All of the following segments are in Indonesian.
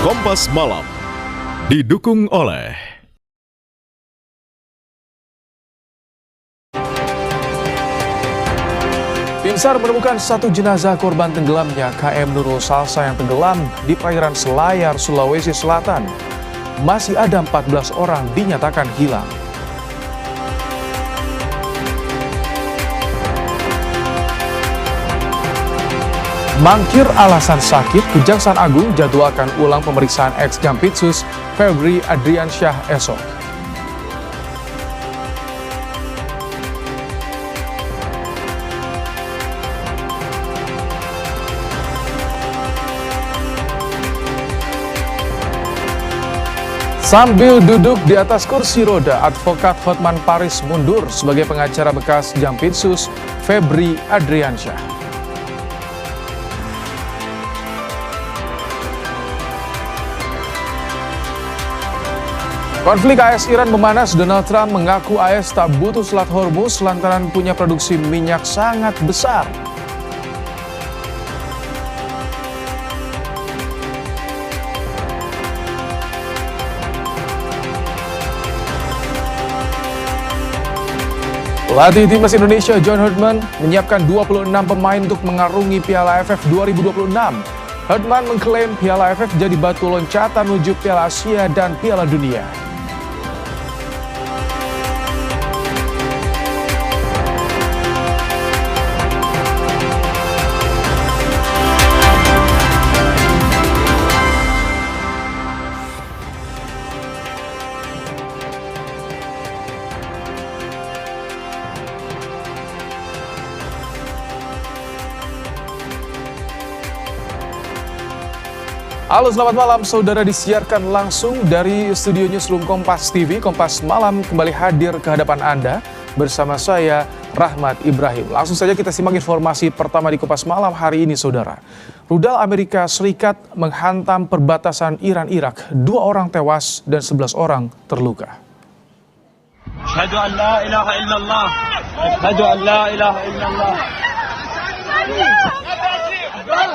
Kompas Malam didukung oleh Tim SAR menemukan satu jenazah korban tenggelamnya KM Nurul Salsa yang tenggelam di perairan Selayar, Sulawesi Selatan. Masih ada 14 orang dinyatakan hilang. Mangkir alasan sakit, Kejaksaan Agung jadwalkan ulang pemeriksaan ex-Jampitsus Febri Adriansyah esok. Sambil duduk di atas kursi roda, advokat Hotman Paris mundur sebagai pengacara bekas Jampitsus Febri Adriansyah. Konflik AS-Iran memanas. Donald Trump mengaku AS tak butuh Selat Hormuz lantaran punya produksi minyak sangat besar. Pelatih timnas Indonesia John Herdman menyiapkan 26 pemain untuk mengarungi Piala AFF 2026. Herdman mengklaim Piala AFF jadi batu loncatan menuju Piala Asia dan Piala Dunia. Halo, selamat malam saudara, disiarkan langsung dari studio Newsroom Kompas TV. Kompas Malam kembali hadir ke hadapan Anda bersama saya Rahmat Ibrahim. Langsung saja kita simak informasi pertama di Kompas Malam hari ini saudara. Rudal Amerika Serikat menghantam perbatasan Iran-Irak. 2 orang tewas dan 11 orang terluka. Asyhadu an la ilaha illallah. Asyhadu an la ilaha illallah.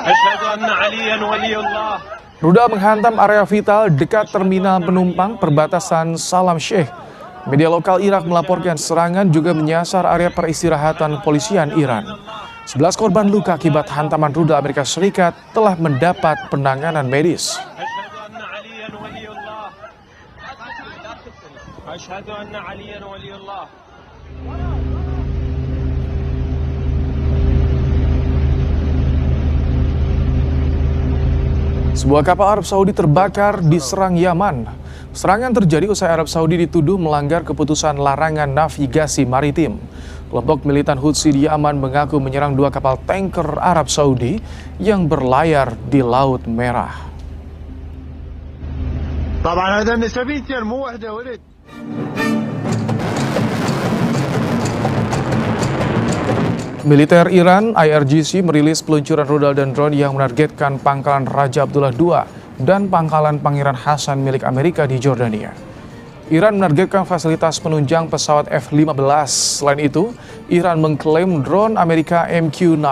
Asyhadu anna Aliyan waliyullah. Rudal menghantam area vital dekat terminal penumpang perbatasan Salam Sheikh. Media lokal Irak melaporkan serangan juga menyasar area peristirahatan kepolisian Iran. 11 korban luka akibat hantaman rudal Amerika Serikat telah mendapat penanganan medis. Asyhadu anna Aliyan waliyullah. Sebuah kapal Arab Saudi terbakar diserang Yaman. Serangan terjadi usai Arab Saudi dituduh melanggar keputusan larangan navigasi maritim. Kelompok militan Hutsi di Yaman mengaku menyerang 2 kapal tanker Arab Saudi yang berlayar di Laut Merah. Militer Iran IRGC merilis peluncuran rudal dan drone yang menargetkan pangkalan Raja Abdullah II dan pangkalan Pangeran Hasan milik Amerika di Jordania. Iran menargetkan fasilitas penunjang pesawat F-15. Selain itu, Iran mengklaim drone Amerika MQ-9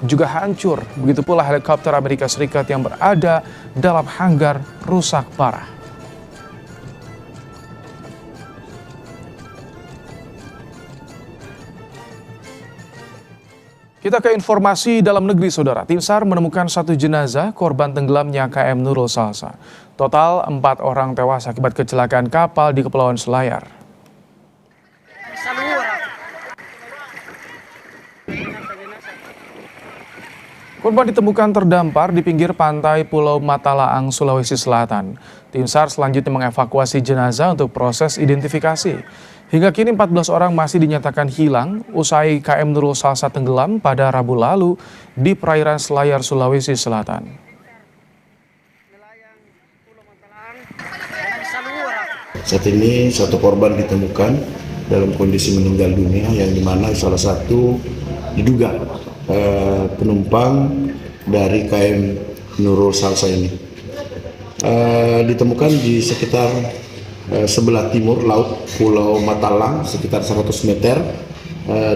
juga hancur. Begitu pula helikopter Amerika Serikat yang berada dalam hanggar rusak parah. Kita ke informasi dalam negeri saudara. Tim SAR menemukan satu jenazah korban tenggelamnya KM Nurul Salsa. Total 4 orang tewas akibat kecelakaan kapal di Kepulauan Selayar. Korban ditemukan terdampar di pinggir pantai Pulau Matalaang, Sulawesi Selatan. Tim SAR selanjutnya mengevakuasi jenazah untuk proses identifikasi. Hingga kini 14 orang masih dinyatakan hilang usai KM Nurul Salsa tenggelam pada Rabu lalu di perairan Selayar, Sulawesi Selatan. Saat ini satu korban ditemukan dalam kondisi meninggal dunia yang dimana salah satu diduga penumpang dari KM Nurul Salsa ini. Ditemukan di sekitar sebelah timur laut Pulau Matalang sekitar 100 meter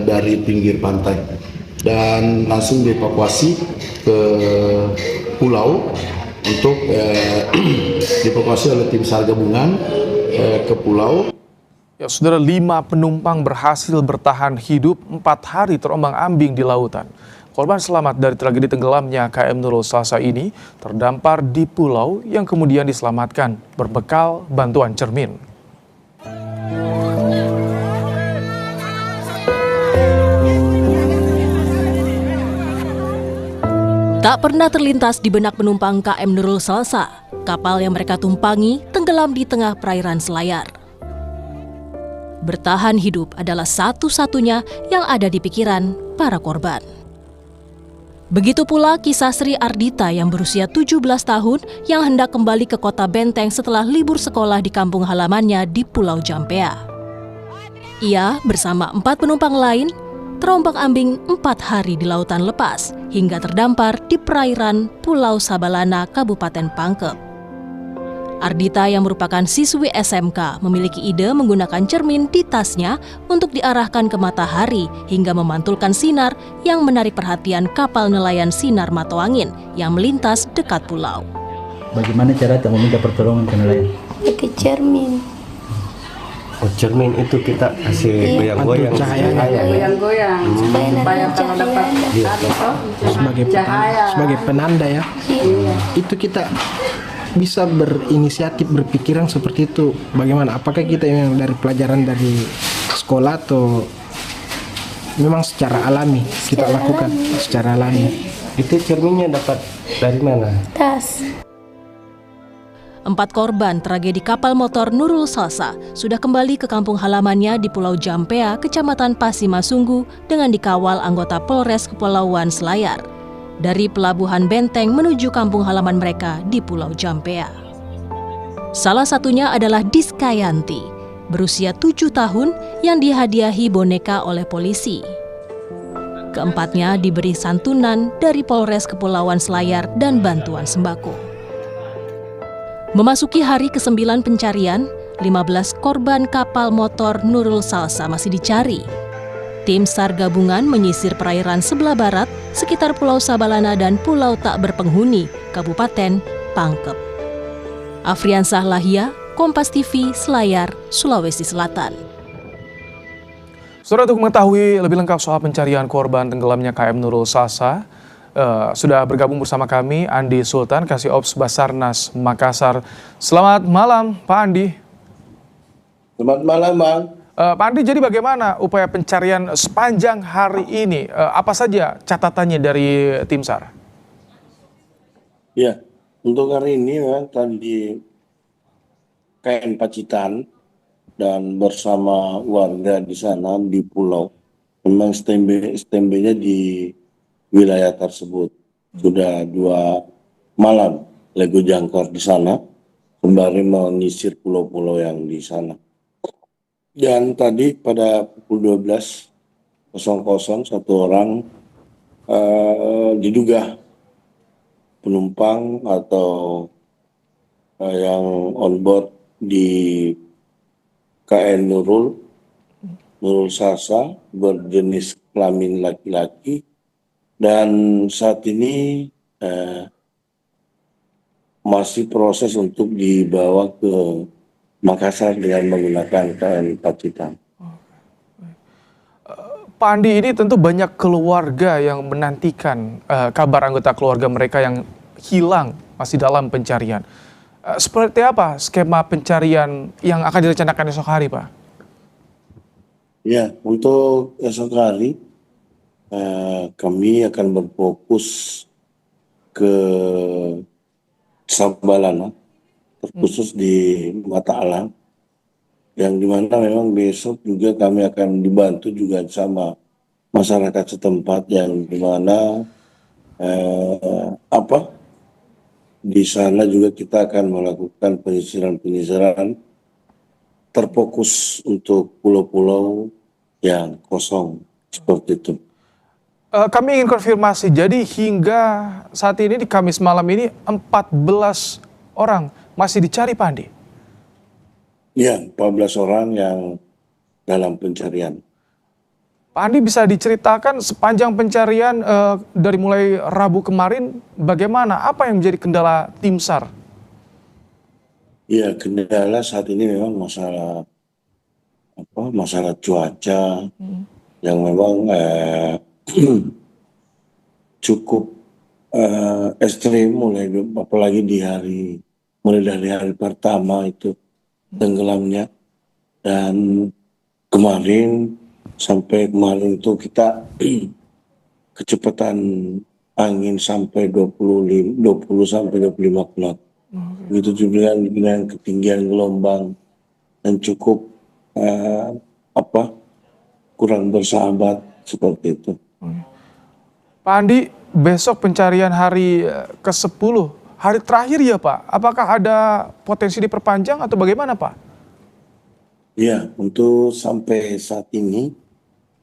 dari pinggir pantai dan langsung dievakuasi ke pulau untuk dievakuasi oleh tim SAR gabungan ke pulau. Ya, saudara, 5 penumpang berhasil bertahan hidup 4 hari terombang-ambing di lautan. Korban selamat dari tragedi tenggelamnya KM Nurul Salsa ini terdampar di pulau yang kemudian diselamatkan berbekal bantuan cermin. Tak pernah terlintas di benak penumpang KM Nurul Salsa, kapal yang mereka tumpangi tenggelam di tengah perairan Selayar. Bertahan hidup adalah satu-satunya yang ada di pikiran para korban. Begitu pula kisah Sri Ardita yang berusia 17 tahun yang hendak kembali ke kota Benteng setelah libur sekolah di kampung halamannya di Pulau Jampea. Ia bersama 4 penumpang lain terombang-ambing 4 hari di lautan lepas hingga terdampar di perairan Pulau Sabalana, Kabupaten Pangkep. Ardita yang merupakan siswi SMK memiliki ide menggunakan cermin di tasnya untuk diarahkan ke matahari hingga memantulkan sinar yang menarik perhatian kapal nelayan Sinar Matoangin yang melintas dekat pulau. Bagaimana cara kamu minta pertolongan ke nelayan? Pakai cermin. Oh, cermin itu kita kasih goyang-goyang Goyang-goyang supaya kalau dapat sebagai penanda ya. Iya. Itu kita bisa berinisiatif berpikiran seperti itu. Bagaimana? Apakah kita yang dari pelajaran dari sekolah atau memang secara alami kita lakukan secara alami? Itu cerminnya dapat dari mana? Tas. 4 korban tragedi kapal motor Nurul Salsa sudah kembali ke kampung halamannya di Pulau Jampea, Kecamatan Pasimasunggu dengan dikawal anggota Polres Kepulauan Selayar dari Pelabuhan Benteng menuju kampung halaman mereka di Pulau Jampea. Salah satunya adalah Diskayanti, berusia 7 tahun yang dihadiahi boneka oleh polisi. Keempatnya diberi santunan dari Polres Kepulauan Selayar dan bantuan sembako. Memasuki hari ke-9 pencarian, 15 korban kapal motor Nurul Salsa masih dicari. Tim SAR gabungan menyisir perairan sebelah barat sekitar Pulau Sabalana dan Pulau Tak Berpenghuni, Kabupaten Pangkep. Afriansah Lahia, Kompas TV, Selayar, Sulawesi Selatan. Saudara, untuk mengetahui lebih lengkap soal pencarian korban tenggelamnya KM Nurul Salsa, sudah bergabung bersama kami Andi Sultan, Kasih Ops Basarnas Makassar. Selamat malam, Pak Andi. Selamat malam, Bang. Pak Andi, jadi bagaimana upaya pencarian sepanjang hari ini? Apa saja catatannya dari tim SAR? Ya, untuk hari ini memang tadi KM Pacitan dan bersama warga di sana di pulau memang stand-by-nya di wilayah tersebut. Sudah 2 malam Lego Jangkar di sana sembari menyisir pulau-pulau yang di sana. Dan tadi pada pukul 12.00 satu orang diduga penumpang atau yang on board di KN Nurul Salsa berjenis kelamin laki-laki dan saat ini masih proses untuk dibawa ke Makassar dengan menggunakan KM Pacitan. Pak Andi, ini tentu banyak keluarga yang menantikan kabar anggota keluarga mereka yang hilang masih dalam pencarian. Seperti apa skema pencarian yang akan direncanakan esok hari, Pak? Ya, untuk esok hari kami akan berfokus ke Sabalana, terkhusus di Mata Alam, yang dimana memang besok juga kami akan dibantu juga sama masyarakat setempat yang dimana di sana juga kita akan melakukan penyisiran terfokus untuk pulau-pulau yang kosong seperti itu. Kami ingin konfirmasi, jadi hingga saat ini di Kamis malam ini 14 orang masih dicari, Pak Andi? Ya, 14 orang yang dalam pencarian. Pak Andi, bisa diceritakan sepanjang pencarian dari mulai Rabu kemarin, bagaimana? Apa yang menjadi kendala tim SAR? Ya, kendala saat ini memang masalah cuaca yang memang cukup ekstrim, apalagi mulai dari hari pertama itu tenggelamnya, dan sampai kemarin itu kita kecepatan angin sampai 20 sampai 25 knot. Begitu juga dengan ketinggian gelombang dan cukup kurang bersahabat seperti itu. Pak Andi, besok pencarian hari ke-10, hari terakhir ya Pak. Apakah ada potensi diperpanjang atau bagaimana Pak? Ya, untuk sampai saat ini,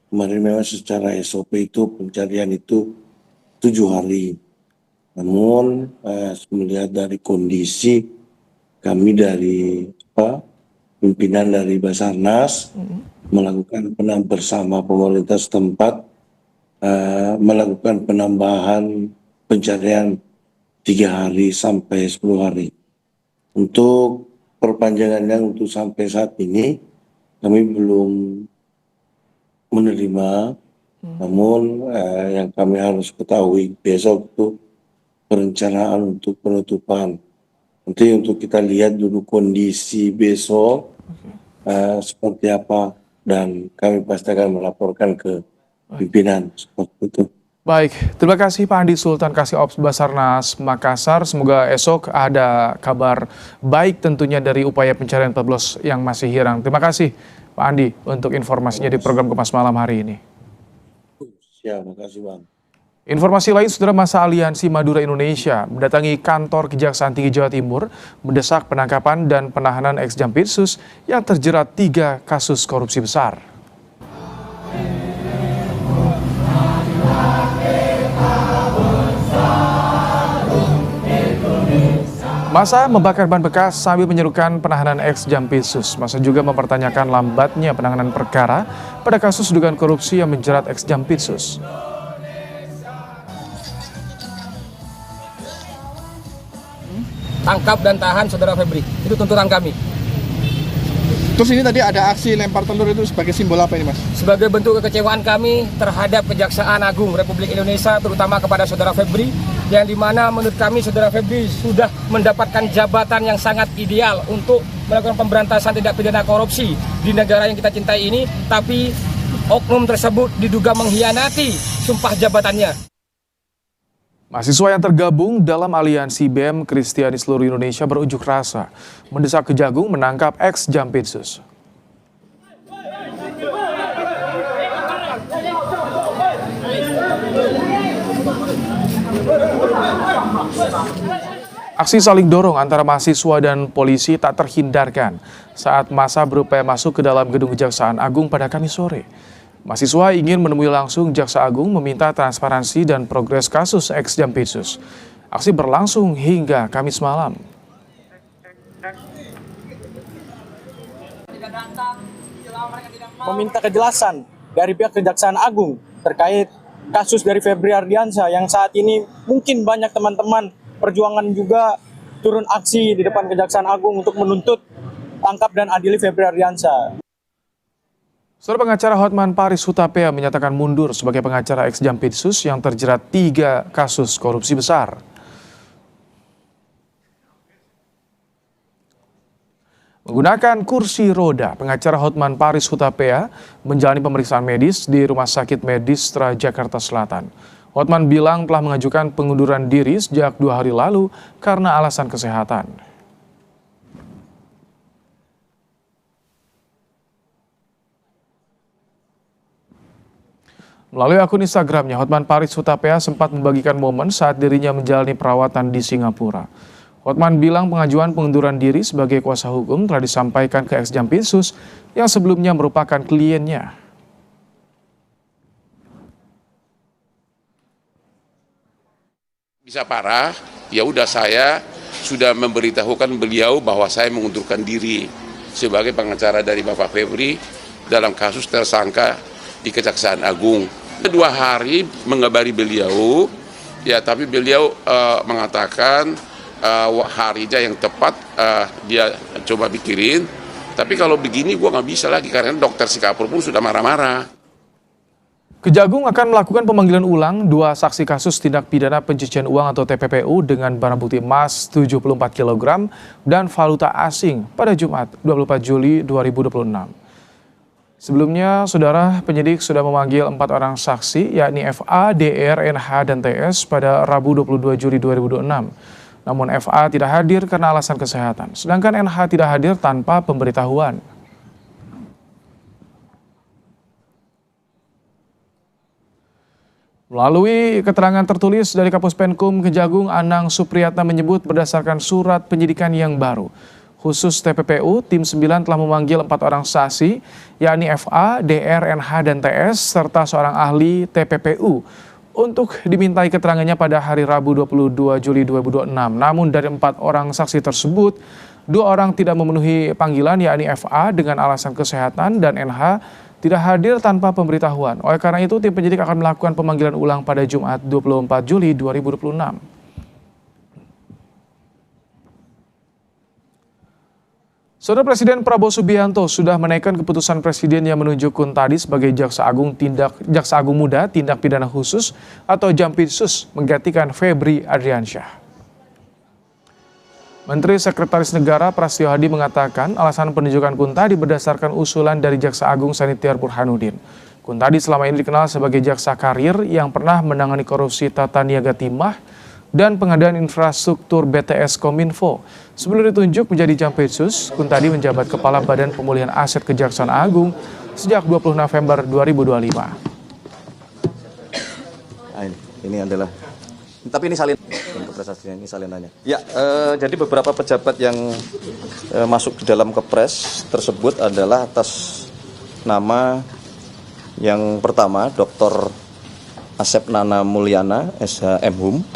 kemarin memang secara SOP itu pencarian itu 7 hari. Namun melihat dari kondisi kami dari pimpinan dari Basarnas melakukan bersama pemerintah setempat melakukan penambahan pencarian 3 hari sampai 10 hari. Untuk perpanjangannya untuk sampai saat ini kami belum menerima, namun yang kami harus ketahui besok itu perencanaan untuk penutupan. Nanti untuk kita lihat dulu kondisi besok seperti apa, dan kami pasti akan melaporkan ke pimpinan seperti itu. Baik, terima kasih Pak Andi Sultan, Kasih-Ops Basarnas Makassar. Semoga esok ada kabar baik tentunya dari upaya pencarian 14 yang masih hilang. Terima kasih Pak Andi untuk informasinya di program Kompas Malam hari ini. Siap, terima kasih Bang. Informasi lain, Saudara, masa Aliansi Madura Indonesia mendatangi kantor Kejaksaan Tinggi Jawa Timur mendesak penangkapan dan penahanan ex-Jampitsus yang terjerat 3 kasus korupsi besar. Masa membakar ban bekas sambil menyerukan penahanan ex-Jampitsus. Masa juga mempertanyakan lambatnya penanganan perkara pada kasus dugaan korupsi yang menjerat ex-Jampitsus. Tangkap dan tahan Saudara Febri, itu tuntutan kami. Terus ini tadi ada aksi lempar telur, itu sebagai simbol apa ini Mas? Sebagai bentuk kekecewaan kami terhadap Kejaksaan Agung Republik Indonesia, terutama kepada Saudara Febri, yang dimana menurut kami Saudara Febri sudah mendapatkan jabatan yang sangat ideal untuk melakukan pemberantasan tindak pidana korupsi di negara yang kita cintai ini, tapi oknum tersebut diduga mengkhianati sumpah jabatannya. Mahasiswa yang tergabung dalam aliansi BEM Kristiani seluruh Indonesia berunjuk rasa mendesak Kejagung menangkap ex-Jampitsus. Aksi saling dorong antara mahasiswa dan polisi tak terhindarkan saat massa berupaya masuk ke dalam gedung Kejaksaan Agung pada Kamis sore. Mahasiswa ingin menemui langsung Jaksa Agung meminta transparansi dan progres kasus ex-Jampitsus. Aksi berlangsung hingga Kamis malam. Meminta kejelasan dari pihak Kejaksaan Agung terkait kasus dari Febri Ardiansyah yang saat ini mungkin banyak teman-teman perjuangan juga turun aksi di depan Kejaksaan Agung untuk menuntut tangkap dan adili Febri Ardiansyah. Saudara, pengacara Hotman Paris Hutapea menyatakan mundur sebagai pengacara ex-Jampitsus yang terjerat 3 kasus korupsi besar. Menggunakan kursi roda, pengacara Hotman Paris Hutapea menjalani pemeriksaan medis di Rumah Sakit Medistra Jakarta Selatan. Hotman bilang telah mengajukan pengunduran diri sejak 2 hari lalu karena alasan kesehatan. Melalui akun Instagramnya, Hotman Paris Hutapea sempat membagikan momen saat dirinya menjalani perawatan di Singapura. Hotman bilang pengajuan pengunduran diri sebagai kuasa hukum telah disampaikan ke ex-Jampitsus yang sebelumnya merupakan kliennya. Bisa parah, ya udah saya sudah memberitahukan beliau bahwa saya mengundurkan diri sebagai pengacara dari Bapak Febri dalam kasus tersangka di Kejaksaan Agung. 2 hari mengabari beliau, ya tapi beliau mengatakan harinya yang tepat dia coba pikirin. Tapi kalau begini gue nggak bisa lagi karena dokter Singapura pun sudah marah-marah. Kejagung akan melakukan pemanggilan ulang 2 saksi kasus tindak pidana pencucian uang atau TPPU dengan barang bukti emas 74 kg dan valuta asing pada Jumat 24 Juli 2026. Sebelumnya, saudara, penyidik sudah memanggil 4 orang saksi, yakni FA, DR, NH, dan TS pada Rabu 22 Juli 2026. Namun FA tidak hadir karena alasan kesehatan, sedangkan NH tidak hadir tanpa pemberitahuan. Melalui keterangan tertulis dari Kapus Penkum Kejagung, Anang Supriyatna menyebut berdasarkan surat penyidikan yang baru, khusus TPPU, tim 9 telah memanggil 4 orang saksi, yakni FA, DR, NH, dan TS, serta seorang ahli TPPU, untuk dimintai keterangannya pada hari Rabu 22 Juli 2026. Namun dari 4 orang saksi tersebut, 2 orang tidak memenuhi panggilan, yakni FA dengan alasan kesehatan dan NH tidak hadir tanpa pemberitahuan. Oleh karena itu, tim penyidik akan melakukan pemanggilan ulang pada Jumat 24 Juli 2026. Saudara, Presiden Prabowo Subianto sudah menaikkan keputusan Presiden yang menunjuk Kuntadi sebagai Jaksa Agung Muda Tindak Pidana Khusus atau Jampitsus menggantikan Febri Ardiansyah. Menteri Sekretaris Negara Prasetyo Hadi mengatakan alasan penunjukan Kuntadi berdasarkan usulan dari Jaksa Agung Sanitiar Burhanuddin. Kuntadi selama ini dikenal sebagai jaksa karir yang pernah menangani korupsi tata niaga timah dan pengadaan infrastruktur BTS Kominfo. Sebelum ditunjuk menjadi Jampitsus, Kuntadi menjabat Kepala Badan Pemulihan Aset Kejaksaan Agung sejak 20 November 2025. Ini adalah, tapi ini salin ini salinannya. Ya, jadi beberapa pejabat yang masuk di dalam kepres tersebut adalah atas nama yang pertama Dr. Asep Nana Mulyana, SH MHum,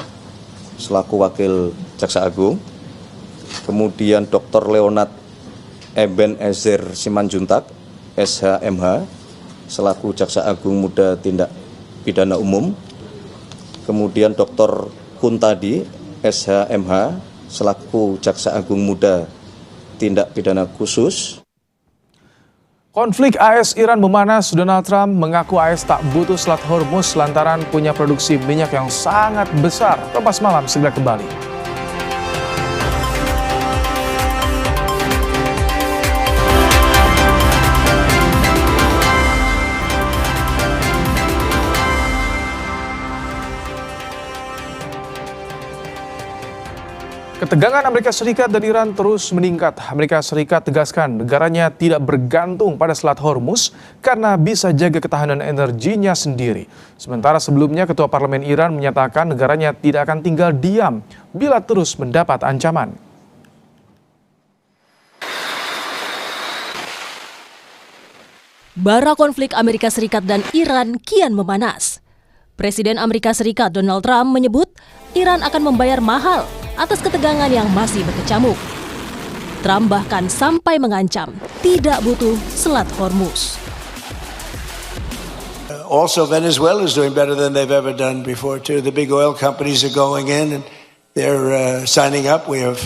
selaku Wakil Jaksa Agung. Kemudian Dr. Leonard Eben Ezer Simanjuntak, SH MH, selaku Jaksa Agung Muda Tindak Pidana Umum. Kemudian Dr. Kuntadi, SH MH, selaku Jaksa Agung Muda Tindak Pidana Khusus. Konflik AS-Iran memanas. Donald Trump mengaku AS tak butuh Selat Hormuz lantaran punya produksi minyak yang sangat besar. Kompas Malam segera kembali. Ketegangan Amerika Serikat dan Iran terus meningkat. Amerika Serikat tegaskan negaranya tidak bergantung pada Selat Hormuz karena bisa jaga ketahanan energinya sendiri. Sementara sebelumnya Ketua Parlemen Iran menyatakan negaranya tidak akan tinggal diam bila terus mendapat ancaman. Bara konflik Amerika Serikat dan Iran kian memanas. Presiden Amerika Serikat Donald Trump menyebut Iran akan membayar mahal atas ketegangan yang masih berkecamuk. Trump bahkan sampai mengancam tidak butuh Selat Hormuz. Also, Venezuela is doing better than they've ever done before too. The big oil companies are going in and they're signing up. We have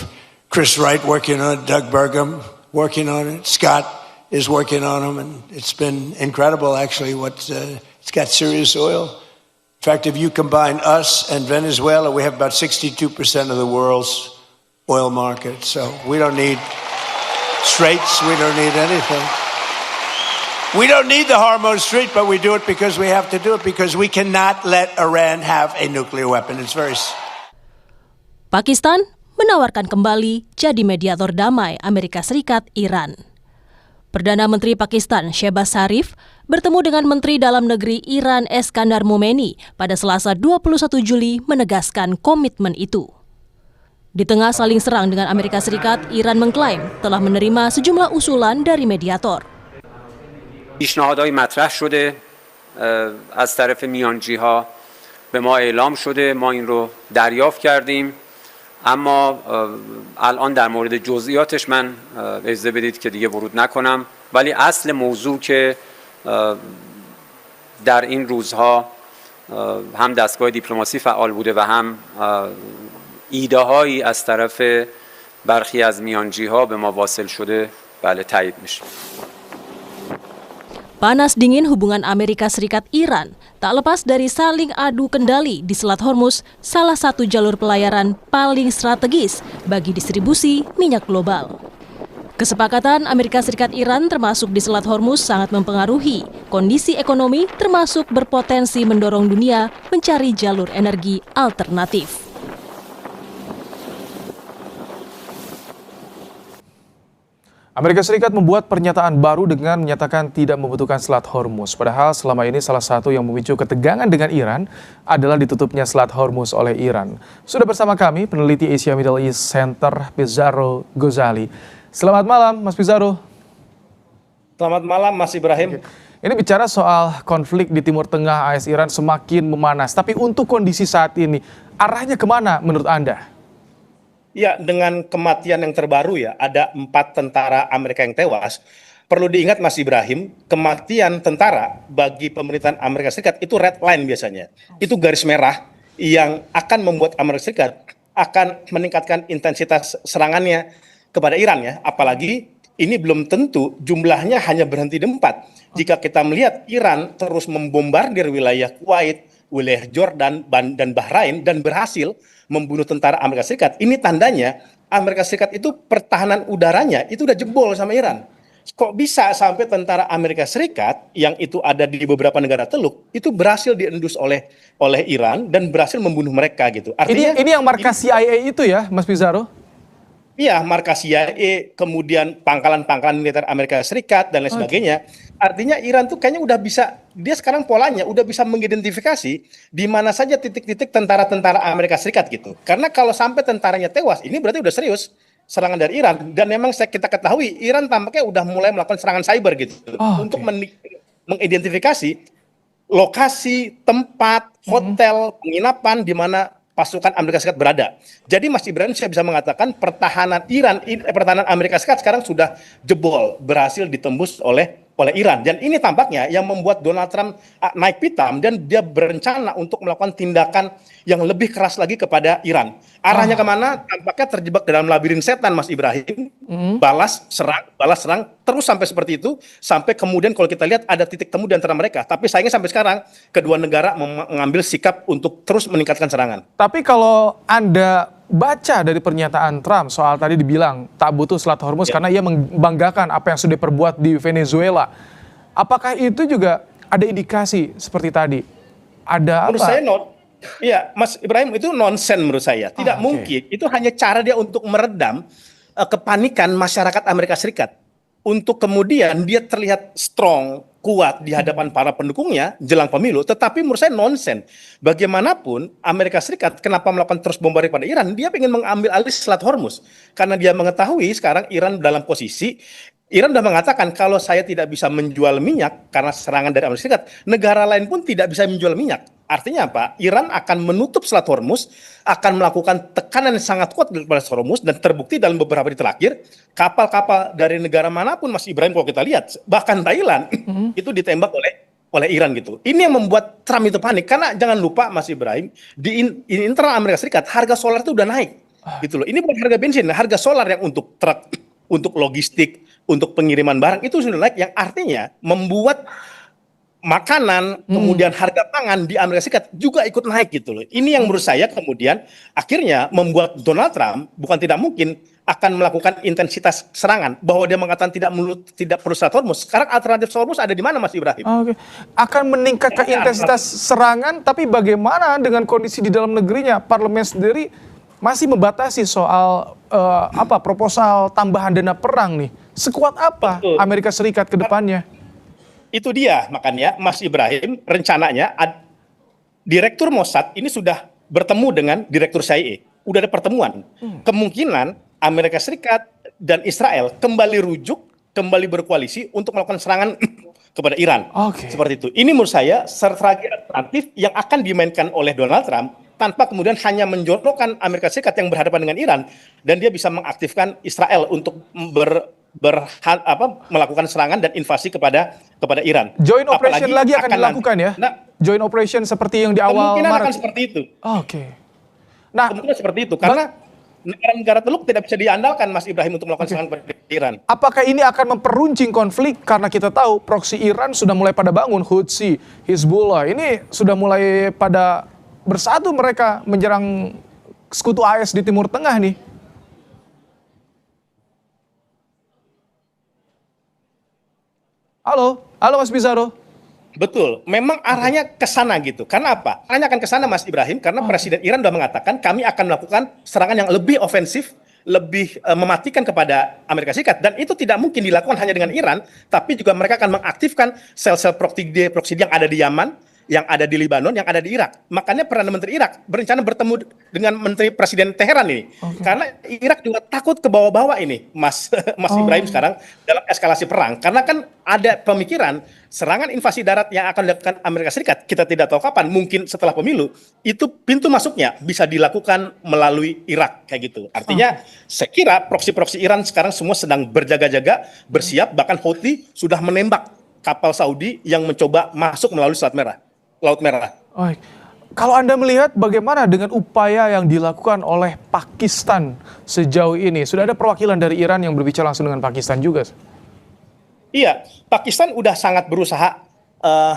Chris Wright working on it, Doug Burgum working on it, Scott is working on them, and it's been incredible actually. It's got serious oil. In fact, if you combine us and Venezuela, we have about 62% of the world's oil market. So we don't need straits, we don't need anything. We don't need the Hormuz Strait, but we do it because we have to do it, because we cannot let Iran have a nuclear weapon. It's very... Pakistan menawarkan kembali jadi mediator damai Amerika Serikat Iran. Perdana Menteri Pakistan Shehbaz Sharif bertemu dengan Menteri Dalam Negeri Iran Eskandar Momeni pada Selasa 21 Juli menegaskan komitmen itu. Di tengah saling serang dengan Amerika Serikat, Iran mengklaim telah menerima sejumlah usulan dari mediator. پیشنهادهای مطرح شده از طرف میانجی‌ها به ما اعلام شده، ما این رو دریافت کردیم، اما الان در مورد جزئیاتش من اجازه بدید که دیگه ورود نکنم، ولی اصل موضوع که در این روزها هم دستگاه دیپلماسی فعال بوده و هم ایده هایی از طرف برخی از میانجی ها به ما واصل شده بله تایید میشه. Panas dingin hubungan Amerika Serikat-Iran tak lepas dari saling adu kendali di Selat Hormuz, salah satu jalur pelayaran paling strategis bagi distribusi minyak global. Kesepakatan Amerika Serikat-Iran termasuk di Selat Hormuz sangat mempengaruhi kondisi ekonomi, termasuk berpotensi mendorong dunia mencari jalur energi alternatif. Amerika Serikat membuat pernyataan baru dengan menyatakan tidak membutuhkan Selat Hormuz. Padahal selama ini salah satu yang memicu ketegangan dengan Iran adalah ditutupnya Selat Hormuz oleh Iran. Sudah bersama kami peneliti Asia Middle East Center Pizarro Ghazali. Selamat malam Mas Pizarro. Selamat malam Mas Ibrahim. Ini bicara soal konflik di Timur Tengah AS Iran semakin memanas. Tapi untuk kondisi saat ini, arahnya kemana menurut Anda? Ya, dengan kematian yang terbaru ya, ada 4 tentara Amerika yang tewas. Perlu diingat Mas Ibrahim, kematian tentara bagi pemerintahan Amerika Serikat itu red line biasanya. Itu garis merah yang akan membuat Amerika Serikat akan meningkatkan intensitas serangannya kepada Iran ya. Apalagi ini belum tentu jumlahnya hanya berhenti di 4. Jika kita melihat Iran terus membombardir wilayah Kuwait, wilayah Jordan dan Bahrain dan berhasil membunuh tentara Amerika Serikat, ini tandanya Amerika Serikat itu pertahanan udaranya itu udah jebol sama Iran. Kok bisa sampai tentara Amerika Serikat yang itu ada di beberapa negara Teluk itu berhasil diendus oleh Iran dan berhasil membunuh mereka gitu. Artinya ini yang markas CIA itu ya, Mas Pizarro? Iya, markas CIA, kemudian pangkalan-pangkalan militer Amerika Serikat dan lain sebagainya. Artinya Iran tuh kayaknya udah bisa, dia sekarang polanya udah bisa mengidentifikasi di mana saja titik-titik tentara-tentara Amerika Serikat gitu. Karena kalau sampai tentaranya tewas, ini berarti udah serius serangan dari Iran. Dan memang kita ketahui Iran tampaknya udah mulai melakukan serangan cyber gitu untuk mengidentifikasi lokasi, tempat, hotel, penginapan di mana pasukan Amerika Serikat berada. Jadi Mas Ibrahim, saya bisa mengatakan pertahanan Amerika Serikat sekarang sudah jebol, berhasil ditembus oleh Iran. Dan ini tampaknya yang membuat Donald Trump naik pitam dan dia berencana untuk melakukan tindakan yang lebih keras lagi kepada Iran. Arahnya kemana? Tampaknya terjebak dalam labirin setan Mas Ibrahim. Balas serang, terus sampai seperti itu. Sampai kemudian kalau kita lihat ada titik temu di antara mereka. Tapi sayangnya sampai sekarang kedua negara mengambil sikap untuk terus meningkatkan serangan. Tapi kalau Anda baca dari pernyataan Trump soal tadi dibilang tak butuh Selat Hormuz karena ia membanggakan apa yang sudah diperbuat di Venezuela. Apakah itu juga ada indikasi seperti tadi? Ada menurut apa? saya iya, Mas Ibrahim, itu nonsen menurut saya. Tidak mungkin. Itu hanya cara dia untuk meredam kepanikan masyarakat Amerika Serikat. Untuk kemudian dia terlihat strong, kuat di hadapan para pendukungnya jelang pemilu, tetapi menurut saya nonsen. Bagaimanapun Amerika Serikat kenapa melakukan terus bombardir pada Iran, dia ingin mengambil alih Selat Hormuz. Karena dia mengetahui sekarang Iran dalam posisi, Iran sudah mengatakan kalau saya tidak bisa menjual minyak karena serangan dari Amerika Serikat, negara lain pun tidak bisa menjual minyak. Artinya apa? Iran akan menutup Selat Hormuz, akan melakukan tekanan yang sangat kuat kepada Selat Hormuz, dan terbukti dalam beberapa hari terakhir, kapal-kapal dari negara manapun, Mas Ibrahim, kalau kita lihat, bahkan Thailand, itu ditembak oleh Iran gitu. Ini yang membuat Trump itu panik, karena jangan lupa Mas Ibrahim, di internal Amerika Serikat, harga solar itu udah naik. Gitu loh. Ini bukan harga bensin, harga solar yang untuk truk, untuk logistik, untuk pengiriman barang, itu sudah naik, yang artinya membuat makanan, kemudian harga pangan di Amerika Serikat juga ikut naik gitu loh. Ini yang menurut saya kemudian akhirnya membuat Donald Trump bukan tidak mungkin akan melakukan intensitas serangan, bahwa dia mengatakan tidak perlu Selat Hormuz. Sekarang alternatif Selat Hormuz ada di mana, Mas Ibrahim? Akan meningkatkan intensitas serangan, tapi bagaimana dengan kondisi di dalam negerinya? Parlemen sendiri masih membatasi soal proposal tambahan dana perang nih. Sekuat apa Amerika Serikat ke depannya? Itu dia, makanya Mas Ibrahim rencananya Direktur Mossad ini sudah bertemu dengan Direktur CIA. Udah ada pertemuan. Kemungkinan Amerika Serikat dan Israel kembali berkoalisi untuk melakukan serangan kepada Iran. Seperti itu. Ini menurut saya strategi alternatif yang akan dimainkan oleh Donald Trump tanpa kemudian hanya menjorokkan Amerika Serikat yang berhadapan dengan Iran, dan dia bisa mengaktifkan Israel untuk melakukan serangan dan invasi kepada Iran. Joint operation Apalagi lagi akan dilakukan ya? Joint operation seperti yang di awal kemungkinan Maret. akan seperti itu. Oke. Nah, kemungkinan seperti itu karena negara-negara Teluk tidak bisa diandalkan Mas Ibrahim untuk melakukan serangan kepada Iran. Apakah ini akan memperuncing konflik karena kita tahu proksi Iran sudah mulai pada bangun, Houthi, Hizbullah ini sudah mulai pada bersatu mereka menyerang sekutu AS di Timur Tengah nih. Halo Mas Bizarro. Betul, memang arahnya ke sana gitu. Karena apa? Arahnya akan ke sana Mas Ibrahim karena Presiden Iran sudah mengatakan kami akan melakukan serangan yang lebih ofensif, lebih mematikan kepada Amerika Serikat, dan itu tidak mungkin dilakukan hanya dengan Iran, tapi juga mereka akan mengaktifkan sel-sel proksi yang ada di Yaman, yang ada di Libanon, yang ada di Irak. Makanya Perdana Menteri Irak berencana bertemu dengan Menteri Presiden Teheran ini. Karena Irak juga takut ke bawah-bawah ini, Mas Ibrahim sekarang dalam eskalasi perang. Karena kan ada pemikiran serangan invasi darat yang akan dilakukan Amerika Serikat, kita tidak tahu kapan, mungkin setelah pemilu, itu pintu masuknya bisa dilakukan melalui Irak kayak gitu. Artinya saya kira proksi-proksi Iran sekarang semua sedang berjaga-jaga, bersiap, bahkan Houthi sudah menembak kapal Saudi yang mencoba masuk melalui Laut Merah. Baik. Kalau Anda melihat bagaimana dengan upaya yang dilakukan oleh Pakistan sejauh ini? Sudah ada perwakilan dari Iran yang berbicara langsung dengan Pakistan juga? Iya, Pakistan udah sangat berusaha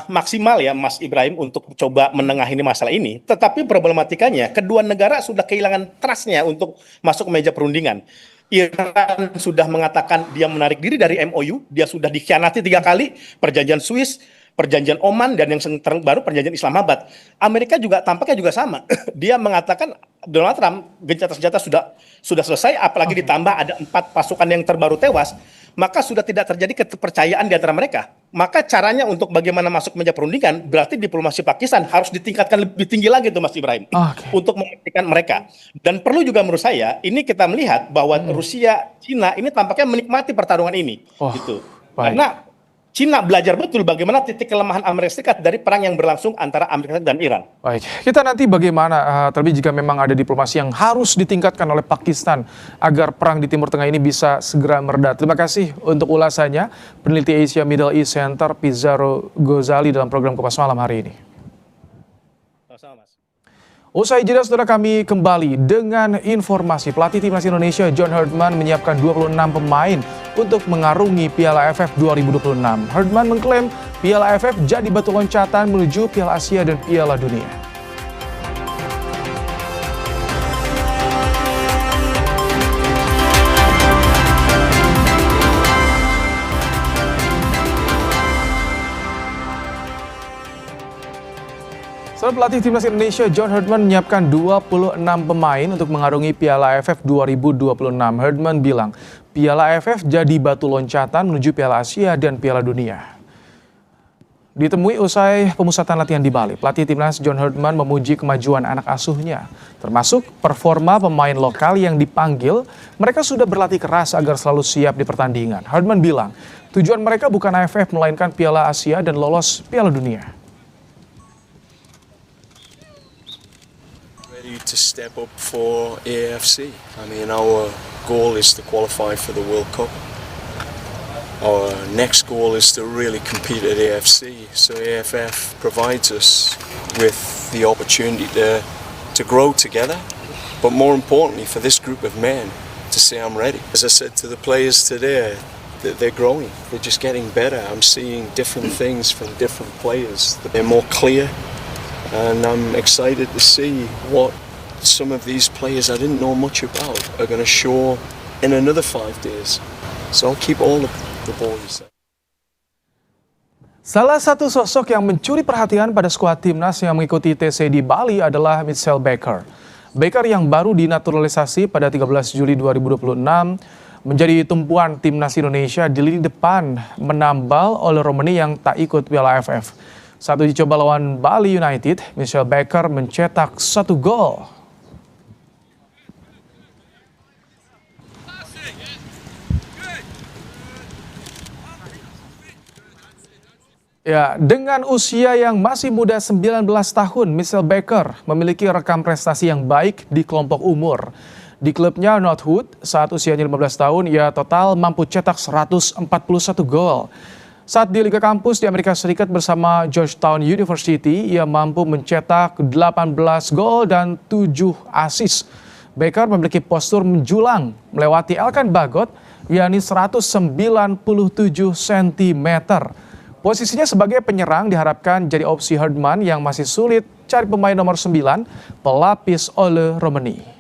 maksimal ya Mas Ibrahim untuk coba menengahi masalah ini. Tetapi problematikanya kedua negara sudah kehilangan trust-nya untuk masuk ke meja perundingan. Iran sudah mengatakan dia menarik diri dari MOU, dia sudah dikhianati 3 kali, perjanjian Swiss, perjanjian Oman, dan yang terbaru perjanjian Islamabad. Amerika juga tampaknya juga sama. Dia mengatakan Donald Trump gencatan senjata sudah selesai, apalagi ditambah ada 4 pasukan yang terbaru tewas, maka sudah tidak terjadi kepercayaan di antara mereka. Maka caranya untuk bagaimana masuk meja perundingan berarti diplomasi Pakistan harus ditingkatkan lebih tinggi lagi tuh Mas Ibrahim untuk memastikan mereka. Dan perlu juga menurut saya ini kita melihat bahwa Rusia, Cina ini tampaknya menikmati pertarungan ini gitu. Karena Cina belajar betul bagaimana titik kelemahan Amerika Serikat dari perang yang berlangsung antara Amerika Serikat dan Iran. Baik, kita nanti bagaimana, terlebih jika memang ada diplomasi yang harus ditingkatkan oleh Pakistan agar perang di Timur Tengah ini bisa segera mereda. Terima kasih untuk ulasannya, peneliti Asia Middle East Center Pizarro Ghazali dalam program Kompas Malam hari ini. Usai jeda, saudara, kami kembali dengan informasi. Pelatih Timnas Indonesia John Herdman menyiapkan 26 pemain untuk mengarungi Piala AFF 2026. Herdman mengklaim Piala AFF jadi batu loncatan menuju Piala Asia dan Piala Dunia. Pelatih Timnas Indonesia John Herdman menyiapkan 26 pemain untuk mengarungi Piala AFF 2026. Herdman bilang, Piala AFF jadi batu loncatan menuju Piala Asia dan Piala Dunia. Ditemui usai pemusatan latihan di Bali, pelatih Timnas John Herdman memuji kemajuan anak asuhnya, termasuk performa pemain lokal yang dipanggil. Mereka sudah berlatih keras agar selalu siap di pertandingan. Herdman bilang, tujuan mereka bukan AFF melainkan Piala Asia dan lolos Piala Dunia. To step up for AFC. I mean, our goal is to qualify for the World Cup. Our next goal is to really compete at AFC. So AFF provides us with the opportunity to grow together, but more importantly for this group of men to say I'm ready. As I said to the players today, they're growing, they're just getting better. I'm seeing different things from different players. They're more clear, and I'm excited to see what some of these players I didn't know much about are going to show in another 5 days. So I'll keep all the boys. Salah satu sosok yang mencuri perhatian pada skuad timnas yang mengikuti TC di Bali adalah Mitchell Baker. Baker yang baru dinaturalisasi pada 13 Juli 2026 menjadi tumpuan timnas Indonesia di lini depan menambal oleh Romani yang tak ikut Piala AFF. Saat uji coba lawan Bali United, Mitchell Baker mencetak 1 gol. Ya, dengan usia yang masih muda 19 tahun, Mitchell Baker memiliki rekam prestasi yang baik di kelompok umur. Di klubnya Northwood, saat usianya 15 tahun, ia total mampu cetak 141 gol. Saat di Liga Kampus di Amerika Serikat bersama Georgetown University, ia mampu mencetak 18 gol dan 7 assist. Baker memiliki postur menjulang, melewati Elkan Bagot, yakni 197 cm. Posisinya sebagai penyerang diharapkan jadi opsi Herdman yang masih sulit cari pemain nomor 9, pelapis Ole Romeni.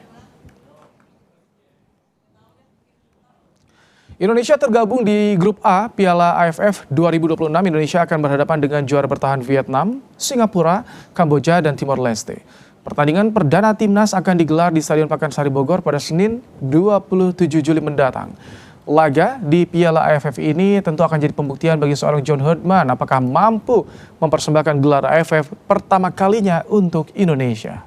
Indonesia tergabung di Grup A Piala AFF 2026. Indonesia akan berhadapan dengan juara bertahan Vietnam, Singapura, Kamboja, dan Timor Leste. Pertandingan perdana timnas akan digelar di Stadion Pakansari Bogor pada Senin 27 Juli mendatang. Laga di Piala AFF ini tentu akan jadi pembuktian bagi seorang John Herdman apakah mampu mempersembahkan gelar AFF pertama kalinya untuk Indonesia.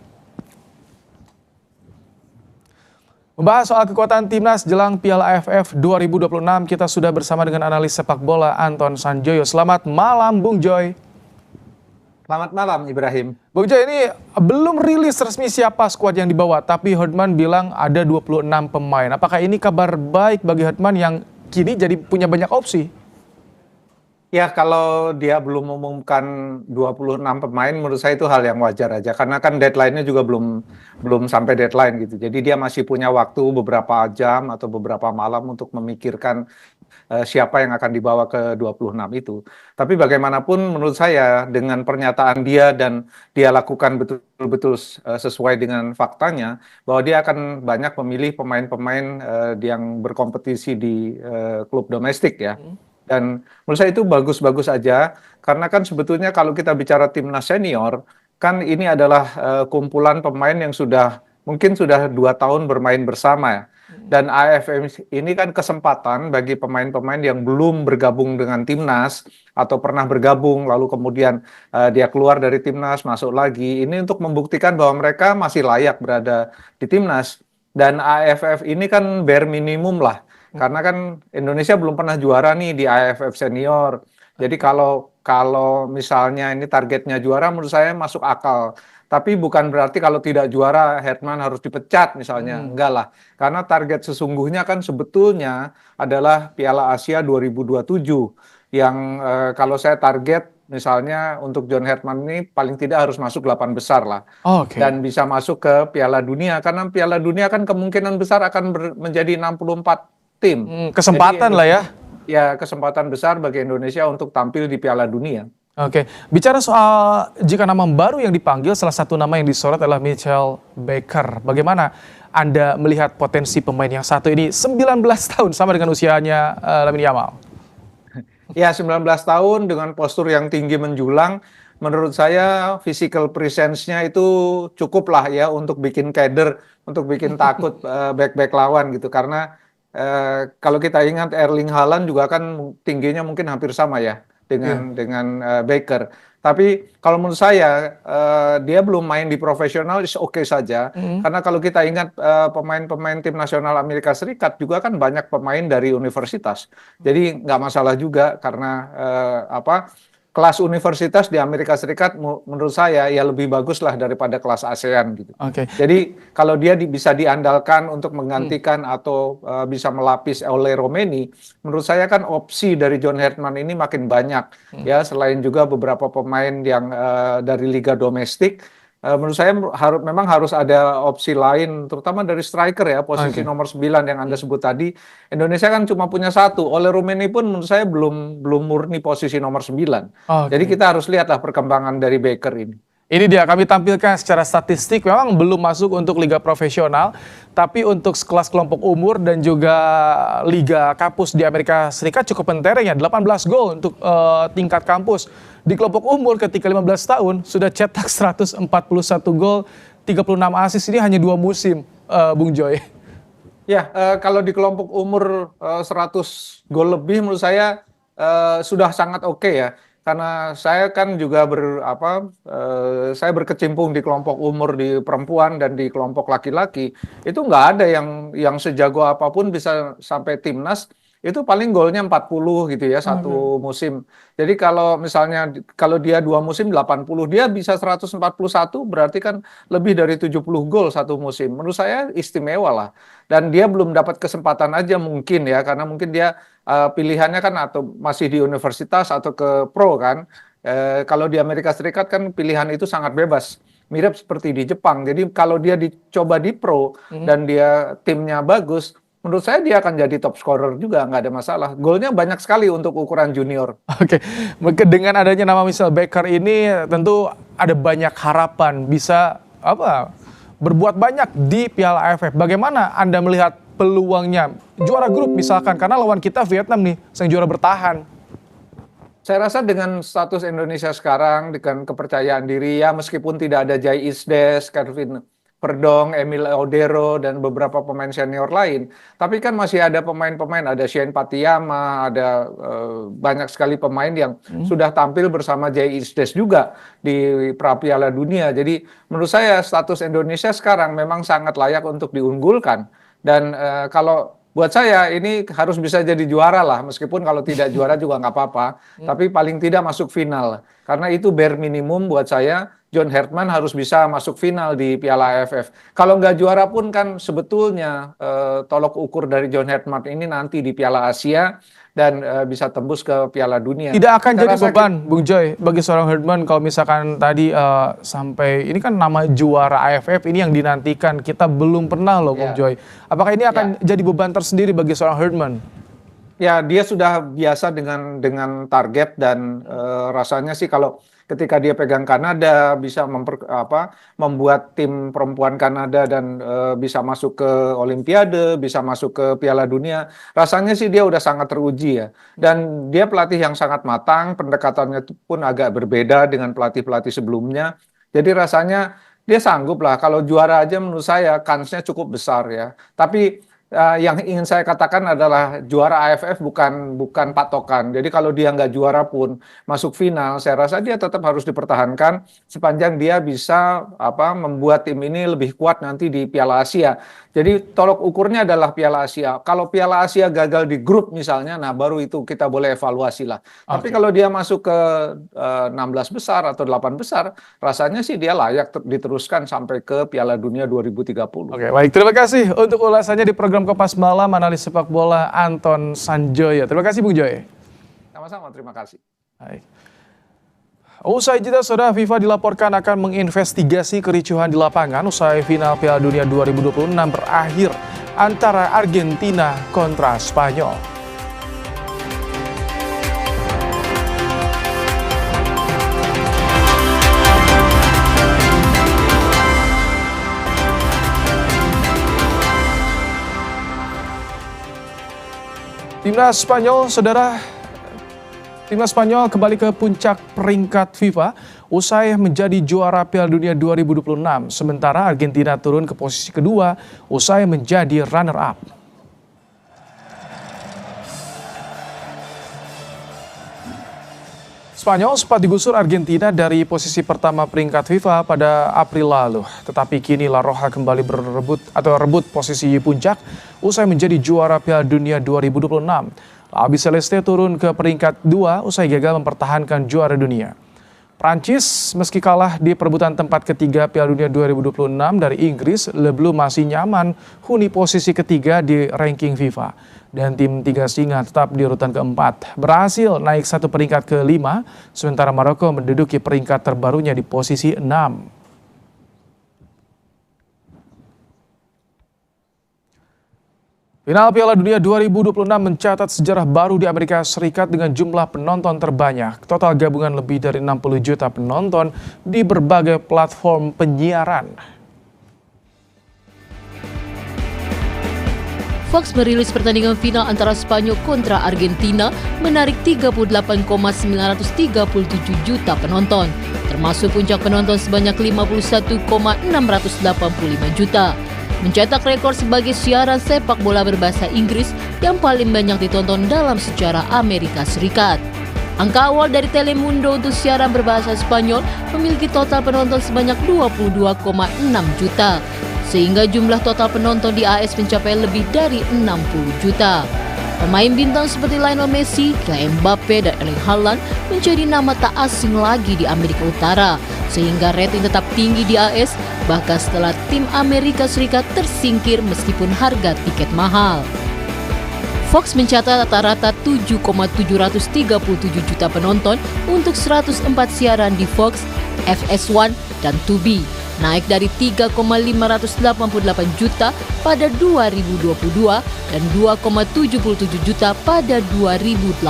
Membahas soal kekuatan timnas jelang Piala AFF 2026, kita sudah bersama dengan analis sepak bola Anton Sanjoyo. Selamat malam Bung Joy. Selamat malam Ibrahim. Bung Joy, ini belum rilis resmi siapa skuad yang dibawa, tapi Herdman bilang ada 26 pemain. Apakah ini kabar baik bagi Herdman yang kini jadi punya banyak opsi? Ya, kalau dia belum mengumumkan 26 pemain, menurut saya itu hal yang wajar aja. Karena kan deadline-nya juga belum sampai deadline gitu. Jadi dia masih punya waktu beberapa jam atau beberapa malam untuk memikirkan siapa yang akan dibawa ke 26 itu. Tapi bagaimanapun menurut saya dengan pernyataan dia dan dia lakukan betul-betul sesuai dengan faktanya, bahwa dia akan banyak memilih pemain-pemain yang berkompetisi di klub domestik ya. Dan menurut saya itu bagus-bagus aja, karena kan sebetulnya kalau kita bicara timnas senior, kan ini adalah kumpulan pemain yang mungkin sudah 2 tahun bermain bersama ya. Dan AFF ini kan kesempatan bagi pemain-pemain yang belum bergabung dengan timnas atau pernah bergabung lalu kemudian dia keluar dari timnas masuk lagi. Ini untuk membuktikan bahwa mereka masih layak berada di timnas. Dan AFF ini kan bare minimum lah. Karena kan Indonesia belum pernah juara nih di AFF senior. Jadi kalau misalnya ini targetnya juara menurut saya masuk akal. Tapi bukan berarti kalau tidak juara Herdman harus dipecat misalnya. Enggak lah. Karena target sesungguhnya kan sebetulnya adalah Piala Asia 2027 yang kalau saya target misalnya untuk John Herdman ini paling tidak harus masuk 8 besar lah. Dan bisa masuk ke Piala Dunia. Karena Piala Dunia kan kemungkinan besar akan menjadi 64 tim. Kesempatan lah ya. Ya, kesempatan besar bagi Indonesia untuk tampil di Piala Dunia. Oke, bicara soal jika nama baru yang dipanggil, salah satu nama yang disorot adalah Mitchell Baker. Bagaimana Anda melihat potensi pemain yang satu ini 19 tahun sama dengan usianya Lamine Yamal? Ya, 19 tahun dengan postur yang tinggi menjulang. Menurut saya physical presence-nya itu cukup lah ya untuk bikin keder, untuk bikin takut back-back lawan gitu. Karena kalau kita ingat Erling Haaland juga kan tingginya mungkin hampir sama ya dengan Baker. Tapi kalau menurut saya dia belum main di profesional oke saja. Karena kalau kita ingat pemain-pemain tim nasional Amerika Serikat juga kan banyak pemain dari universitas. Jadi nggak masalah juga karena kelas universitas di Amerika Serikat menurut saya ya lebih bagus lah daripada kelas ASEAN gitu. Jadi kalau dia bisa diandalkan untuk menggantikan atau bisa melapis Ole Romeni, menurut saya kan opsi dari John Herdman ini makin banyak ya, selain juga beberapa pemain yang dari liga domestik. Menurut saya memang harus ada opsi lain, terutama dari striker ya, posisi nomor 9 yang Anda sebut tadi. Indonesia kan cuma punya satu. Ole Romeni pun menurut saya belum murni posisi nomor 9. Jadi kita harus lihatlah perkembangan dari Baker ini. Ini dia, kami tampilkan secara statistik, memang belum masuk untuk liga profesional, tapi untuk sekelas kelompok umur dan juga liga kampus di Amerika Serikat cukup mentereng ya, 18 gol untuk tingkat kampus. Di kelompok umur ketika 15 tahun sudah cetak 141 gol, 36 assist, ini hanya 2 musim, Bung Joy. Ya, kalau di kelompok umur 100 gol lebih menurut saya sudah sangat oke ya. Karena saya kan juga saya berkecimpung di kelompok umur di perempuan dan di kelompok laki-laki. Itu nggak ada yang sejago apapun bisa sampai timnas itu paling golnya 40 gitu ya satu musim. Jadi kalau misalnya kalau dia 2 musim 80, dia bisa 141 berarti kan lebih dari 70 gol satu musim. Menurut saya istimewa lah. Dan dia belum dapat kesempatan aja mungkin ya, karena mungkin dia pilihannya kan atau masih di universitas atau ke pro kan. Kalau di Amerika Serikat kan pilihan itu sangat bebas. Mirip seperti di Jepang. Jadi kalau dia dicoba di pro dan dia timnya bagus, menurut saya dia akan jadi top scorer juga, nggak ada masalah. Golnya banyak sekali untuk ukuran junior. Oke, dengan adanya nama Michel Becker ini tentu ada banyak harapan bisa berbuat banyak di Piala AFF. Bagaimana Anda melihat peluangnya juara grup misalkan, karena lawan kita Vietnam nih, sang juara bertahan. Saya rasa dengan status Indonesia sekarang, dengan kepercayaan diri ya, meskipun tidak ada Jai Isdes, Kevin Perdong, Emil Odero, dan beberapa pemain senior lain. Tapi kan masih ada pemain-pemain, ada Shane Patiyama, ada banyak sekali pemain yang sudah tampil bersama Jai Isdes juga di Piala Dunia. Jadi menurut saya status Indonesia sekarang memang sangat layak untuk diunggulkan. Dan kalau buat saya ini harus bisa jadi juara lah, meskipun kalau tidak juara juga nggak apa-apa. Tapi paling tidak masuk final. Karena itu bare minimum buat saya. John Hartman harus bisa masuk final di Piala AFF. Kalau nggak juara pun kan sebetulnya tolok ukur dari John Hartman ini nanti di Piala Asia dan bisa tembus ke Piala Dunia. Tidak akan jadi beban, Bung Joy, bagi seorang Hartman kalau misalkan tadi sampai ini kan nama juara AFF ini yang dinantikan. Kita belum pernah loh, Bung Joy. Apakah ini akan jadi beban tersendiri bagi seorang Hartman? Ya, dia sudah biasa dengan target dan rasanya sih kalau ketika dia pegang Kanada bisa membuat tim perempuan Kanada dan bisa masuk ke Olimpiade, bisa masuk ke Piala Dunia. Rasanya sih dia udah sangat teruji ya. Dan dia pelatih yang sangat matang, pendekatannya pun agak berbeda dengan pelatih-pelatih sebelumnya. Jadi rasanya dia sanggup lah. Kalau juara aja menurut saya kansnya cukup besar ya. Tapi yang ingin saya katakan adalah juara AFF bukan patokan. Jadi kalau dia nggak juara pun masuk final, saya rasa dia tetap harus dipertahankan sepanjang dia bisa membuat tim ini lebih kuat nanti di Piala Asia. Jadi tolok ukurnya adalah Piala Asia. Kalau Piala Asia gagal di grup misalnya, nah baru itu kita boleh evaluasi lah. Tapi kalau dia masuk ke 16 besar atau 8 besar, rasanya sih dia layak diteruskan sampai ke Piala Dunia 2030. Oke, baik. Terima kasih untuk ulasannya di program Kompas Malam, analis sepak bola Anton Sanjoyo. Terima kasih, Bung Joy. Sama-sama, terima kasih. Baik. Usai jeda, saudara, FIFA dilaporkan akan menginvestigasi kericuhan di lapangan usai final Piala Dunia 2026 berakhir antara Argentina kontra Spanyol. Timnas Spanyol kembali ke puncak peringkat FIFA usai menjadi juara Piala Dunia 2026. Sementara Argentina turun ke posisi kedua usai menjadi runner-up. Spanyol sempat digusur Argentina dari posisi pertama peringkat FIFA pada April lalu. Tetapi kini La Roja kembali rebut posisi puncak usai menjadi juara Piala Dunia 2026. Albi Celeste turun ke peringkat 2 usai gagal mempertahankan juara dunia. Prancis meski kalah di perebutan tempat ketiga Piala Dunia 2026 dari Inggris, Le Bleu masih nyaman huni posisi ketiga di ranking FIFA. Dan tim Tiga Singa tetap di urutan keempat. Berhasil naik satu peringkat ke-5, sementara Maroko menduduki peringkat terbarunya di posisi 6. Final Piala Dunia 2026 mencatat sejarah baru di Amerika Serikat dengan jumlah penonton terbanyak. Total gabungan lebih dari 60 juta penonton di berbagai platform penyiaran. Fox merilis pertandingan final antara Spanyol kontra Argentina menarik 38,937 juta penonton, termasuk puncak penonton sebanyak 51,685 juta. Mencetak rekor sebagai siaran sepak bola berbahasa Inggris yang paling banyak ditonton dalam sejarah Amerika Serikat. Angka awal dari Telemundo untuk siaran berbahasa Spanyol memiliki total penonton sebanyak 22,6 juta, sehingga jumlah total penonton di AS mencapai lebih dari 60 juta. Pemain bintang seperti Lionel Messi, Kylian Mbappe, dan Erling Haaland menjadi nama tak asing lagi di Amerika Utara, sehingga rating tetap tinggi di AS, bahkan setelah tim Amerika Serikat tersingkir meskipun harga tiket mahal. Fox mencatat rata-rata 7,737 juta penonton untuk 104 siaran di Fox, FS1, dan Tubi, naik dari 3,588 juta pada 2022 dan 2,77 juta pada 2018.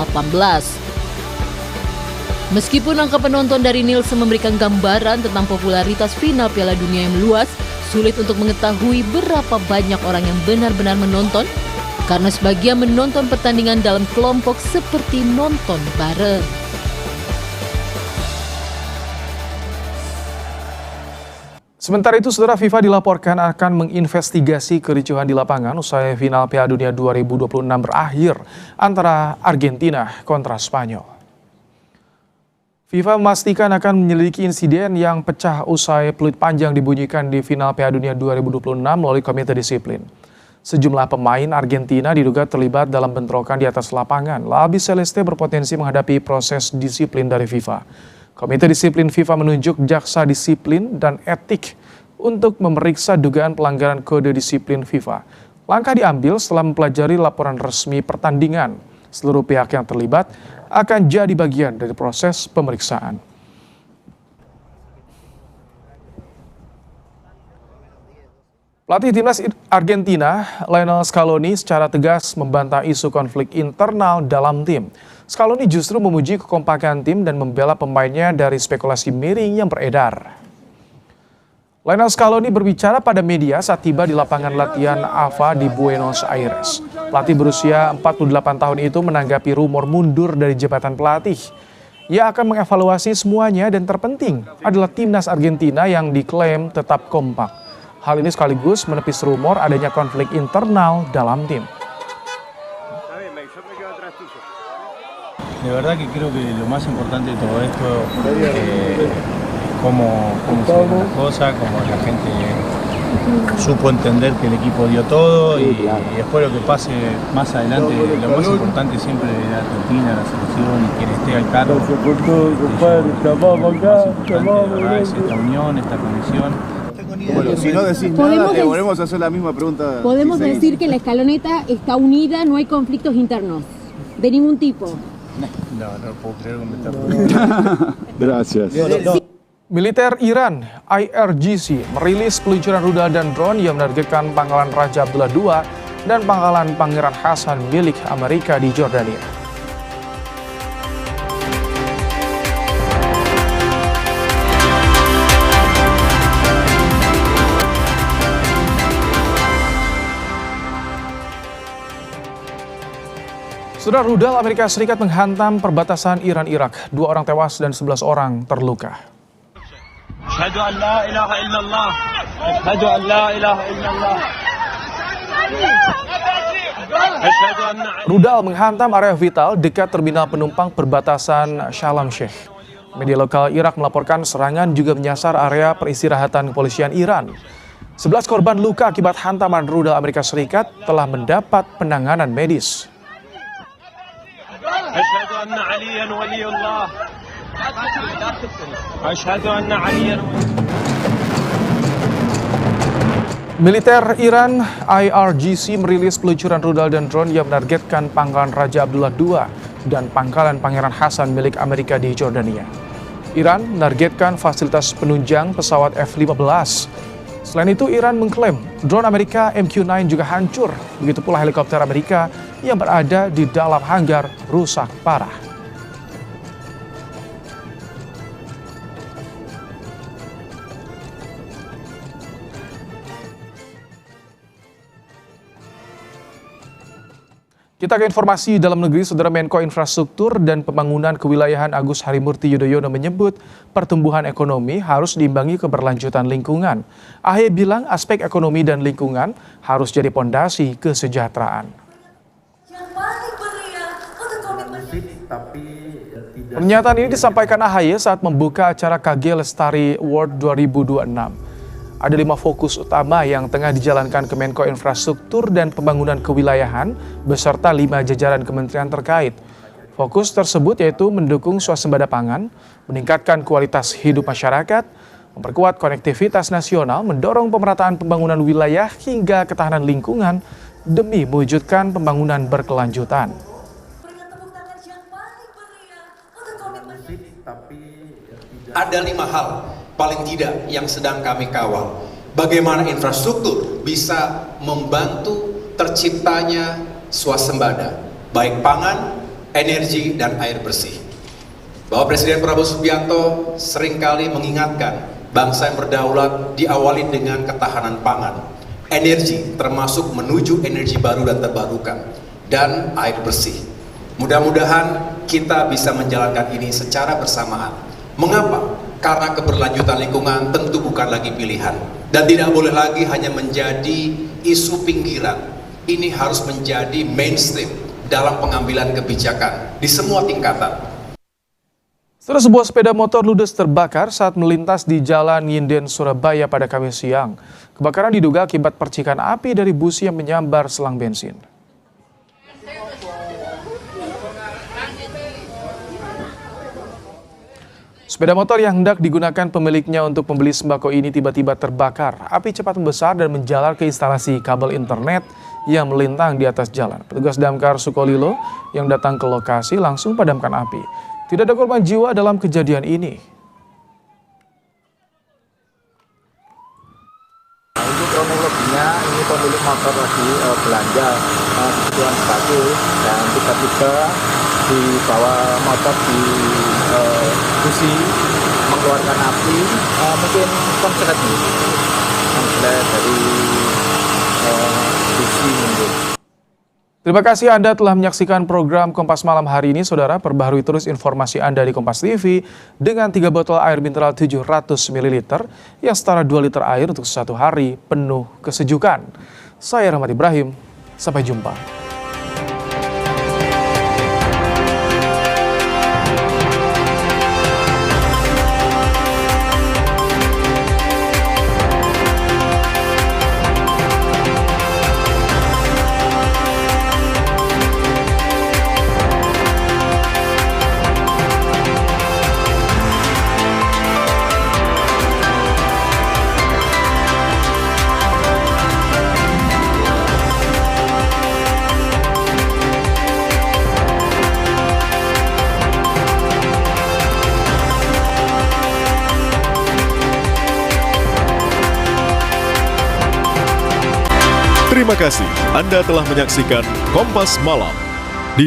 Meskipun angka penonton dari Nielsen memberikan gambaran tentang popularitas final Piala Dunia yang meluas, sulit untuk mengetahui berapa banyak orang yang benar-benar menonton, karena sebagian menonton pertandingan dalam kelompok seperti nonton bareng. Sementara itu, Saudara, FIFA dilaporkan akan menginvestigasi kericuhan di lapangan usai final Piala Dunia 2026 berakhir antara Argentina kontra Spanyol. FIFA memastikan akan menyelidiki insiden yang pecah usai peluit panjang dibunyikan di final Piala Dunia 2026 melalui komite disiplin. Sejumlah pemain Argentina diduga terlibat dalam bentrokan di atas lapangan. La Albi Celeste berpotensi menghadapi proses disiplin dari FIFA. Komite disiplin FIFA menunjuk jaksa disiplin dan etik untuk memeriksa dugaan pelanggaran kode disiplin FIFA. Langkah diambil setelah mempelajari laporan resmi pertandingan. Seluruh pihak yang terlibat akan jadi bagian dari proses pemeriksaan. Pelatih timnas Argentina, Lionel Scaloni, secara tegas membantah isu konflik internal dalam tim. Scaloni justru memuji kekompakan tim dan membela pemainnya dari spekulasi miring yang beredar. Lionel Scaloni berbicara pada media saat tiba di lapangan latihan AFA di Buenos Aires. Pelatih berusia 48 tahun itu menanggapi rumor mundur dari jabatan pelatih. Ia akan mengevaluasi semuanya dan terpenting adalah timnas Argentina yang diklaim tetap kompak. Hal ini sekaligus menepis rumor adanya konflik internal dalam tim. De verdad que creo que lo más importante de todo esto es cómo se ven las cosas, cómo la gente supo entender que el equipo dio todo y después lo que pase más adelante, lo más importante siempre es la Argentina, la selección y quien esté al cargo. Lo más importante de verdad es esta unión, esta conexión. Bueno, si no decís nada, te volvemos a hacer la misma pregunta. Podemos decir que la escaloneta está unida, no hay conflictos internos, de ningún tipo. No puedo creer que me está preguntando. Gracias. Militer Iran, IRGC, merilis peluncuran rudal dan drone yang menargetkan pangkalan Raja Abdullah II dan pangkalan Pangeran Hasan milik Amerika di Jordania. Saudara, rudal Amerika Serikat menghantam perbatasan Iran-Irak. 2 orang tewas dan 11 orang terluka. Asyhadu an la ilaha illallah. Asyhadu an la ilaha illallah. Rudal menghantam area vital dekat terminal penumpang perbatasan Shalom Sheikh. Media lokal Irak melaporkan serangan juga menyasar area peristirahatan kepolisian Iran. 11 korban luka akibat hantaman rudal Amerika Serikat telah mendapat penanganan medis. أشهد أن عليا ولي الله أشهد أن عليا. Militer Iran IRGC merilis peluncuran rudal dan drone yang menargetkan pangkalan Raja Abdullah II dan pangkalan Pangeran Hasan milik Amerika di Jordania. Iran menargetkan fasilitas penunjang pesawat F-15. Selain itu, Iran mengklaim drone Amerika MQ-9 juga hancur. Begitu pula helikopter Amerika yang berada di dalam hanggar rusak parah. Kita ke informasi dalam negeri. Saudara, Menko Infrastruktur dan Pembangunan Kewilayahan Agus Harimurti Yudhoyono menyebut pertumbuhan ekonomi harus diimbangi keberlanjutan lingkungan. AHY bilang aspek ekonomi dan lingkungan harus jadi pondasi kesejahteraan. Pernyataan ini disampaikan AHY saat membuka acara KG Lestari World 2026. Ada 5 fokus utama yang tengah dijalankan Kemenko Infrastruktur dan Pembangunan Kewilayahan beserta 5 jajaran kementerian terkait. Fokus tersebut yaitu mendukung swasembada pangan, meningkatkan kualitas hidup masyarakat, memperkuat konektivitas nasional, mendorong pemerataan pembangunan wilayah hingga ketahanan lingkungan demi mewujudkan pembangunan berkelanjutan. Ada 5 hal paling tidak yang sedang kami kawal. Bagaimana infrastruktur bisa membantu terciptanya swasembada, baik pangan, energi, dan air bersih. Bahwa Presiden Prabowo Subianto seringkali mengingatkan bangsa yang berdaulat diawali dengan ketahanan pangan, energi termasuk menuju energi baru dan terbarukan, dan air bersih. Mudah-mudahan kita bisa menjalankan ini secara bersamaan. Mengapa? Karena keberlanjutan lingkungan tentu bukan lagi pilihan dan tidak boleh lagi hanya menjadi isu pinggiran. Ini harus menjadi mainstream dalam pengambilan kebijakan di semua tingkatan. Setelah sebuah sepeda motor ludes terbakar saat melintas di Jalan Nginden, Surabaya pada Kamis siang. Kebakaran diduga akibat percikan api dari busi yang menyambar selang bensin. Sepeda motor yang hendak digunakan pemiliknya untuk membeli sembako ini tiba-tiba terbakar. Api cepat membesar dan menjalar ke instalasi kabel internet yang melintang di atas jalan. Petugas damkar Sukolilo yang datang ke lokasi langsung padamkan api. Tidak ada korban jiwa dalam kejadian ini. Untuk kronologinya, ini pemilik motor lagi belanja kebutuhan sepatu dan tiba-tiba di bawah motor di busi mengeluarkan api, mungkin konslet dari busi mungkin. Terima kasih Anda telah menyaksikan program Kompas Malam hari ini, Saudara. Perbaharui terus informasi Anda di Kompas TV dengan 3 botol air mineral 700 ml yang setara 2 liter air untuk 1 hari penuh kesejukan. Saya Rahmat Ibrahim, sampai jumpa. Terima kasih Anda telah menyaksikan Kompas Malam.